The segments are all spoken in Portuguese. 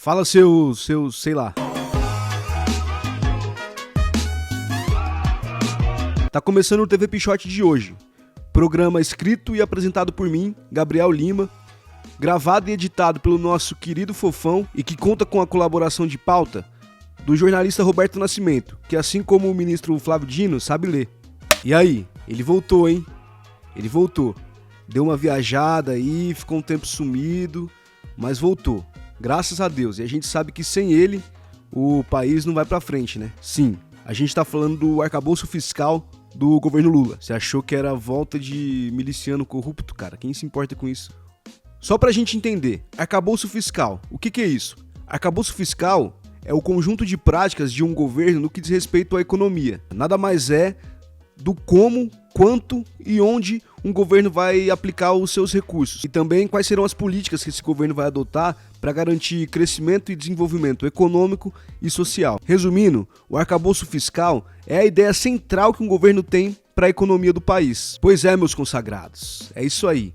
Fala seu, sei lá. Tá começando o TV Pichote de hoje. Programa escrito e apresentado por mim, Gabriel Lima, gravado e editado pelo nosso querido Fofão e que conta com a colaboração de pauta do jornalista Roberto Nascimento, que assim como o ministro Flávio Dino, sabe ler. E aí, ele voltou, hein? Ele voltou. Deu uma viajada aí, ficou um tempo sumido, mas voltou. Graças a Deus. E a gente sabe que sem ele, o país não vai pra frente, né? Sim, a gente tá falando do arcabouço fiscal do governo Lula. Você achou que era a volta de miliciano corrupto, cara? Quem se importa com isso? Só pra gente entender, arcabouço fiscal, o que é isso? Arcabouço fiscal é o conjunto de práticas de um governo no que diz respeito à economia. Nada mais é do como, quanto e onde um governo vai aplicar os seus recursos. E também quais serão as políticas que esse governo vai adotar para garantir crescimento e desenvolvimento econômico e social. Resumindo, o arcabouço fiscal é a ideia central que um governo tem para a economia do país. Pois é, meus consagrados, é isso aí.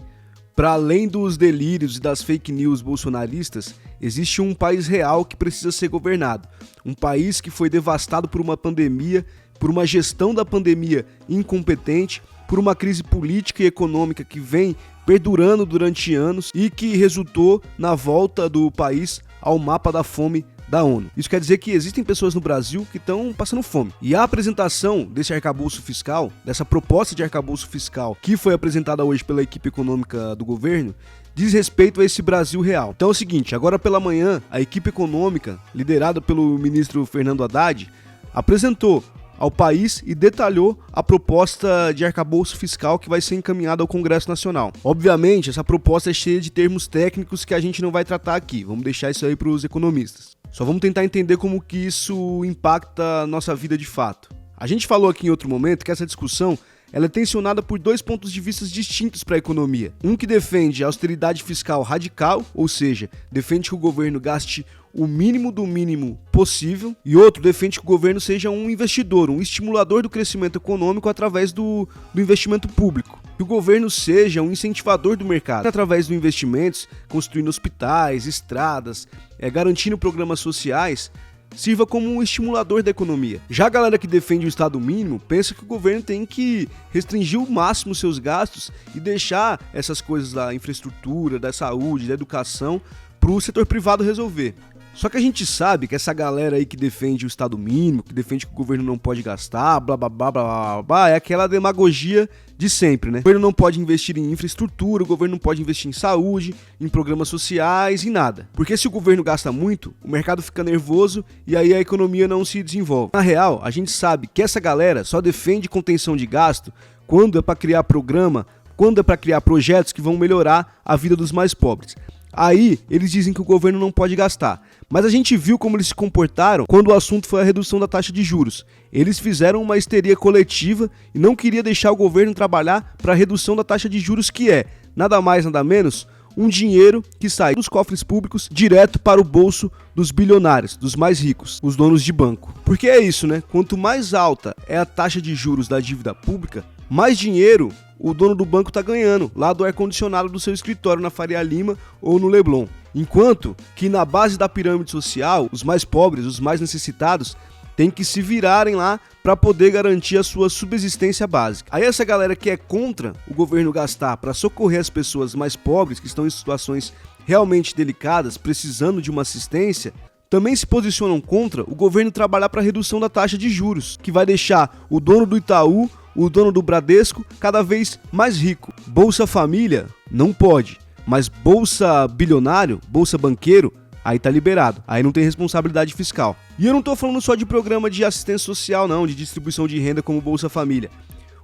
Para além dos delírios e das fake news bolsonaristas, existe um país real que precisa ser governado. Um país que foi devastado por uma pandemia, por uma gestão da pandemia incompetente, por uma crise política e econômica que vem perdurando durante anos e que resultou na volta do país ao mapa da fome da ONU. Isso quer dizer que existem pessoas no Brasil que estão passando fome. E a apresentação desse arcabouço fiscal, dessa proposta de arcabouço fiscal que foi apresentada hoje pela equipe econômica do governo, diz respeito a esse Brasil real. Então é o seguinte, agora pela manhã, a equipe econômica, liderada pelo ministro Fernando Haddad, apresentou ao país e detalhou a proposta de arcabouço fiscal que vai ser encaminhada ao Congresso Nacional. Obviamente, essa proposta é cheia de termos técnicos que a gente não vai tratar aqui, vamos deixar isso aí para os economistas. Só vamos tentar entender como que isso impacta a nossa vida de fato. A gente falou aqui em outro momento que essa discussão ela é tensionada por dois pontos de vista distintos para a economia. Um que defende a austeridade fiscal radical, ou seja, defende que o governo gaste o mínimo do mínimo possível, e outro defende que o governo seja um investidor, um estimulador do crescimento econômico através do investimento público. Que o governo seja um incentivador do mercado, através de investimentos, construindo hospitais, estradas, garantindo programas sociais, sirva como um estimulador da economia. Já a galera que defende o Estado mínimo pensa que o governo tem que restringir ao máximo seus gastos e deixar essas coisas da infraestrutura, da saúde, da educação para o setor privado resolver. Só que a gente sabe que essa galera aí que defende o Estado mínimo, que defende que o governo não pode gastar, blá blá blá blá blá blá, é aquela demagogia de sempre, né? O governo não pode investir em infraestrutura, o governo não pode investir em saúde, em programas sociais, em nada. Porque se o governo gasta muito, o mercado fica nervoso e aí a economia não se desenvolve. Na real, a gente sabe que essa galera só defende contenção de gasto quando é para criar programa, quando é para criar projetos que vão melhorar a vida dos mais pobres. Aí, eles dizem que o governo não pode gastar. Mas a gente viu como eles se comportaram quando o assunto foi a redução da taxa de juros. Eles fizeram uma histeria coletiva e não queria deixar o governo trabalhar para a redução da taxa de juros, que é, nada mais, nada menos, um dinheiro que sai dos cofres públicos direto para o bolso dos bilionários, dos mais ricos, os donos de banco. Porque é isso, né? Quanto mais alta é a taxa de juros da dívida pública, mais dinheiro o dono do banco está ganhando, lá do ar-condicionado do seu escritório na Faria Lima ou no Leblon. Enquanto que na base da pirâmide social, os mais pobres, os mais necessitados, têm que se virarem lá para poder garantir a sua subsistência básica. Aí essa galera que é contra o governo gastar para socorrer as pessoas mais pobres, que estão em situações realmente delicadas, precisando de uma assistência, também se posicionam contra o governo trabalhar para a redução da taxa de juros, que vai deixar o dono do Itaú, o dono do Bradesco, cada vez mais rico. Bolsa Família não pode, mas Bolsa Bilionário, Bolsa Banqueiro, aí tá liberado, aí não tem responsabilidade fiscal. E eu não tô falando só de programa de assistência social não, de distribuição de renda como Bolsa Família.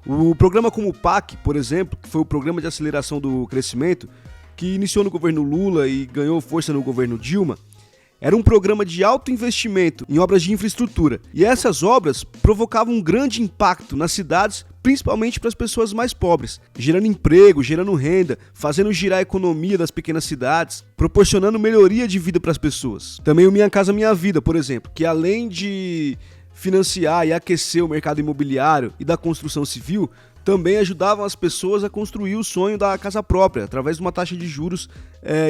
O programa como o PAC, por exemplo, que foi o Programa de Aceleração do Crescimento, que iniciou no governo Lula e ganhou força no governo Dilma, era um programa de alto investimento em obras de infraestrutura. E essas obras provocavam um grande impacto nas cidades, principalmente para as pessoas mais pobres, gerando emprego, gerando renda, fazendo girar a economia das pequenas cidades, proporcionando melhoria de vida para as pessoas. Também o Minha Casa Minha Vida, por exemplo, que além de financiar e aquecer o mercado imobiliário e da construção civil, também ajudavam as pessoas a construir o sonho da casa própria, através de uma taxa de juros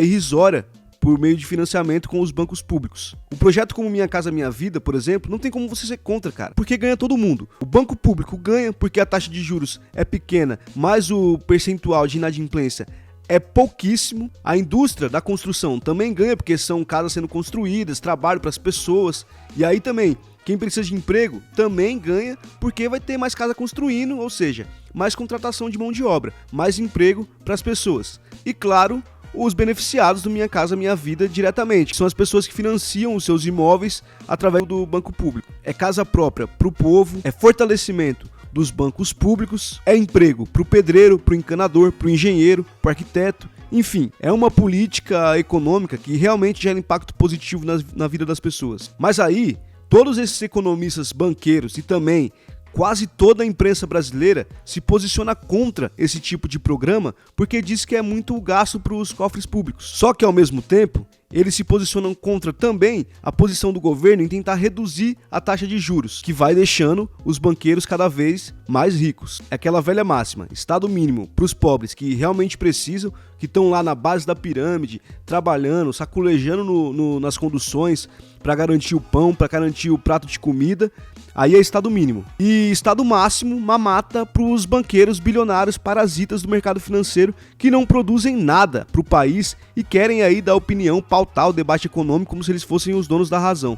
irrisória por meio de financiamento com os bancos públicos. O projeto como Minha Casa Minha Vida, por exemplo, não tem como você ser contra, cara, porque ganha todo mundo. O banco público ganha porque a taxa de juros é pequena, mas o percentual de inadimplência é pouquíssimo. A indústria da construção também ganha porque são casas sendo construídas, trabalho para as pessoas. E aí também, quem precisa de emprego também ganha porque vai ter mais casa construindo, ou seja, mais contratação de mão de obra, mais emprego para as pessoas. E claro, os beneficiados do Minha Casa Minha Vida diretamente, que são as pessoas que financiam os seus imóveis através do banco público. É casa própria para o povo, é fortalecimento dos bancos públicos, é emprego para o pedreiro, para o encanador, para o engenheiro, para o arquiteto. Enfim, é uma política econômica que realmente gera impacto positivo na vida das pessoas. Mas aí, todos esses economistas banqueiros e também quase toda a imprensa brasileira se posiciona contra esse tipo de programa porque diz que é muito gasto para os cofres públicos. Só que ao mesmo tempo, eles se posicionam contra também a posição do governo em tentar reduzir a taxa de juros, que vai deixando os banqueiros cada vez mais ricos. É aquela velha máxima, estado mínimo para os pobres que realmente precisam, que estão lá na base da pirâmide, trabalhando, saculejando nas conduções para garantir o pão, para garantir o prato de comida. Aí é estado mínimo. E estado máximo, mamata para os banqueiros bilionários parasitas do mercado financeiro que não produzem nada para o país e querem aí dar opinião, pautar o debate econômico como se eles fossem os donos da razão.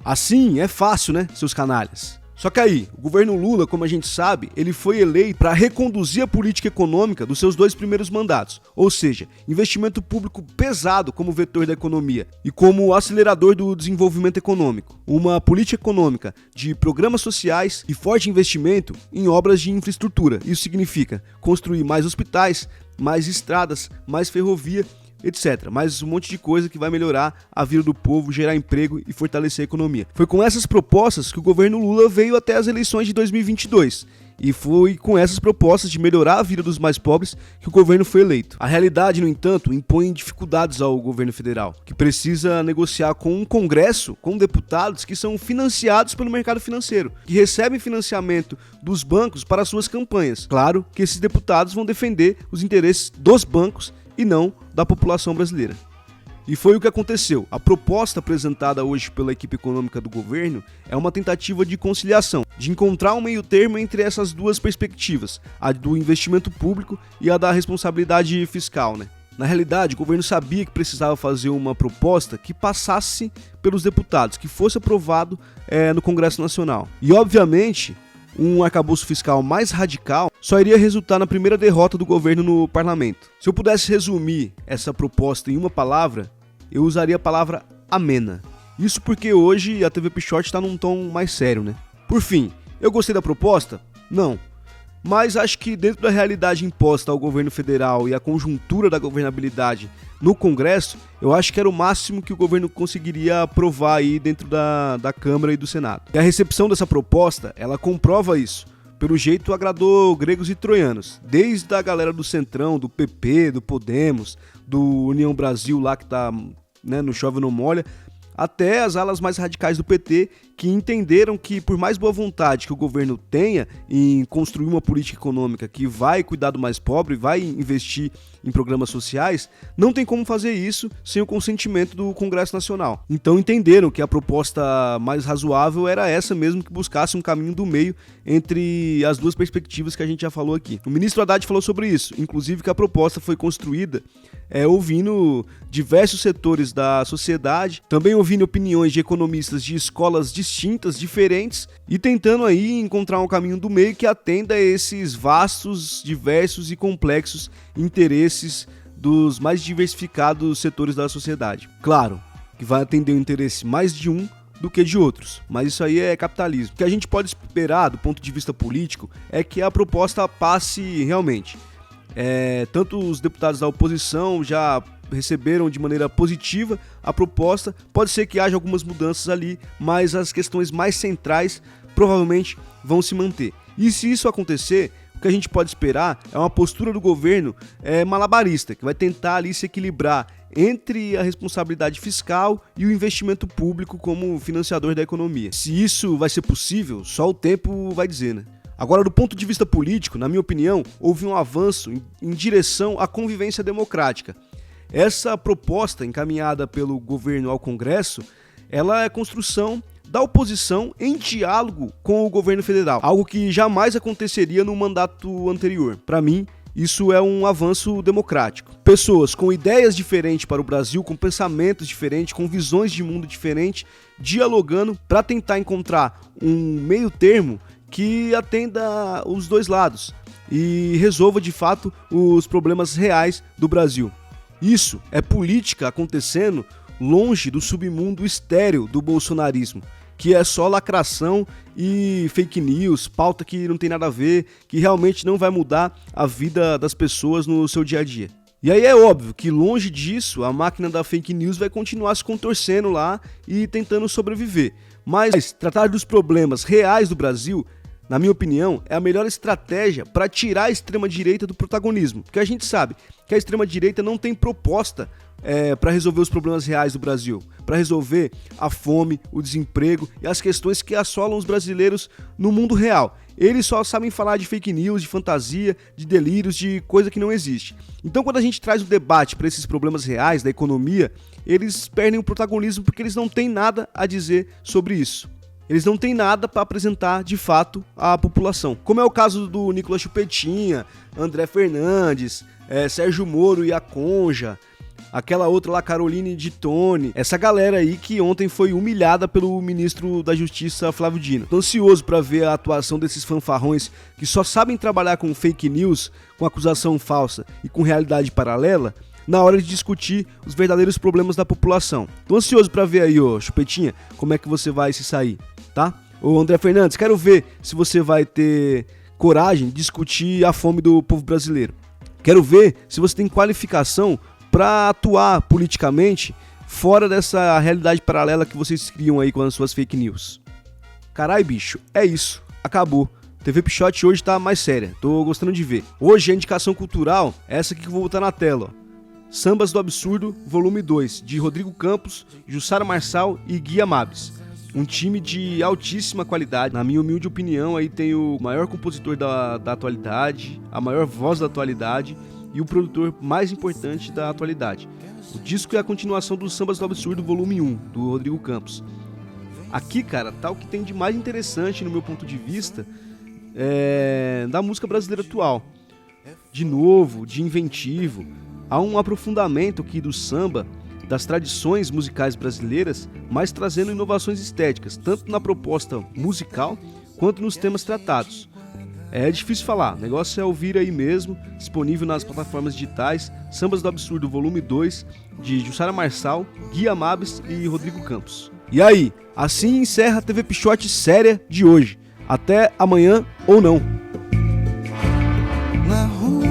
Assim é fácil, né, seus canalhas? Só que aí, o governo Lula, como a gente sabe, ele foi eleito para reconduzir a política econômica dos seus 2 primeiros mandatos, ou seja, investimento público pesado como vetor da economia e como acelerador do desenvolvimento econômico. Uma política econômica de programas sociais e forte investimento em obras de infraestrutura. Isso significa construir mais hospitais, mais estradas, mais ferrovia, etc. Mas um monte de coisa que vai melhorar a vida do povo, gerar emprego e fortalecer a economia. Foi com essas propostas que o governo Lula veio até as eleições de 2022. E foi com essas propostas de melhorar a vida dos mais pobres que o governo foi eleito. A realidade, no entanto, impõe dificuldades ao governo federal, que precisa negociar com um Congresso, com deputados que são financiados pelo mercado financeiro, que recebem financiamento dos bancos para suas campanhas. Claro que esses deputados vão defender os interesses dos bancos e não da população brasileira. E foi o que aconteceu. A proposta apresentada hoje pela equipe econômica do governo é uma tentativa de conciliação, de encontrar um meio termo entre essas duas perspectivas, a do investimento público e a da responsabilidade fiscal, né? Na realidade, o governo sabia que precisava fazer uma proposta que passasse pelos deputados, que fosse aprovado no Congresso Nacional. E, obviamente, um arcabouço fiscal mais radical só iria resultar na primeira derrota do governo no parlamento. Se eu pudesse resumir essa proposta em uma palavra, eu usaria a palavra amena. Isso porque hoje a TV Pichote está num tom mais sério, né? Por fim, eu gostei da proposta? Não. Mas acho que dentro da realidade imposta ao governo federal e a conjuntura da governabilidade no Congresso, eu acho que era o máximo que o governo conseguiria aprovar aí dentro da Câmara e do Senado. E a recepção dessa proposta, ela comprova isso. Pelo jeito agradou gregos e troianos, desde a galera do Centrão, do PP, do Podemos, do União Brasil lá que tá, né, no chove não molha, até as alas mais radicais do PT, que entenderam que por mais boa vontade que o governo tenha em construir uma política econômica que vai cuidar do mais pobre, vai investir em programas sociais, não tem como fazer isso sem o consentimento do Congresso Nacional. Então entenderam que a proposta mais razoável era essa mesmo, que buscasse um caminho do meio entre as duas perspectivas que a gente já falou aqui. O ministro Haddad falou sobre isso, inclusive que a proposta foi construída ouvindo diversos setores da sociedade, também ouvindo opiniões de economistas de escolas distintas, diferentes, e tentando aí encontrar um caminho do meio que atenda a esses vastos, diversos e complexos interesses dos mais diversificados setores da sociedade. Claro que vai atender o interesse mais de um do que de outros, mas isso aí é capitalismo. O que a gente pode esperar do ponto de vista político é que a proposta passe realmente. Tanto os deputados da oposição já receberam de maneira positiva a proposta, pode ser que haja algumas mudanças ali, mas as questões mais centrais provavelmente vão se manter. E se isso acontecer, o que a gente pode esperar é uma postura do governo malabarista, que vai tentar ali se equilibrar entre a responsabilidade fiscal e o investimento público como financiador da economia. Se isso vai ser possível, só o tempo vai dizer, né? Agora, do ponto de vista político, na minha opinião, houve um avanço em direção à convivência democrática. Essa proposta encaminhada pelo governo ao Congresso, ela é construção da oposição em diálogo com o governo federal, algo que jamais aconteceria no mandato anterior. Para mim, isso é um avanço democrático. Pessoas com ideias diferentes para o Brasil, com pensamentos diferentes, com visões de mundo diferentes, dialogando para tentar encontrar um meio termo que atenda os dois lados e resolva de fato os problemas reais do Brasil. Isso é política acontecendo longe do submundo estéril do bolsonarismo, que é só lacração e fake news, pauta que não tem nada a ver, que realmente não vai mudar a vida das pessoas no seu dia a dia. E aí é óbvio que longe disso, a máquina da fake news vai continuar se contorcendo lá e tentando sobreviver. Mas tratar dos problemas reais do Brasil, na minha opinião, é a melhor estratégia para tirar a extrema-direita do protagonismo. Porque a gente sabe que a extrema-direita não tem proposta para resolver os problemas reais do Brasil, para resolver a fome, o desemprego e as questões que assolam os brasileiros no mundo real. Eles só sabem falar de fake news, de fantasia, de delírios, de coisa que não existe. Então, quando a gente traz o debate para esses problemas reais da economia, eles perdem o protagonismo porque eles não têm nada a dizer sobre isso. Eles não têm nada para apresentar de fato à população. Como é o caso do Nicolas Chupetinha, André Fernandes, Sérgio Moro e a Conja, aquela outra lá, Caroline de Tone, essa galera aí que ontem foi humilhada pelo ministro da Justiça, Flávio Dino. Tô ansioso para ver a atuação desses fanfarrões que só sabem trabalhar com fake news, com acusação falsa e com realidade paralela, na hora de discutir os verdadeiros problemas da população. Tô ansioso para ver aí, ô Chupetinha, como é que você vai se sair, tá? Ô André Fernandes, quero ver se você vai ter coragem de discutir a fome do povo brasileiro. Quero ver se você tem qualificação para atuar politicamente fora dessa realidade paralela que vocês criam aí com as suas fake news. Carai, bicho, é isso. Acabou. TV Pichote hoje tá mais séria. Tô gostando de ver. Hoje a indicação cultural é essa aqui que eu vou botar na tela, ó. Sambas do Absurdo, volume 2, de Rodrigo Campos, Jussara Marçal e Gui Amabis. Um time de altíssima qualidade. Na minha humilde opinião, aí tem o maior compositor da atualidade, a maior voz da atualidade e o produtor mais importante da atualidade. O disco é a continuação do Sambas do Absurdo, volume 1, do Rodrigo Campos. Aqui, cara, tá o que tem de mais interessante, no meu ponto de vista, da música brasileira atual. De novo, de inventivo. Há um aprofundamento aqui do samba, das tradições musicais brasileiras, mas trazendo inovações estéticas, tanto na proposta musical quanto nos temas tratados. É difícil falar, o negócio é ouvir aí mesmo, disponível nas plataformas digitais, Sambas do Absurdo Volume 2, de Jussara Marçal, Gui Amabis e Rodrigo Campos. E aí, assim encerra a TV Pichote séria de hoje. Até amanhã ou não. Na rua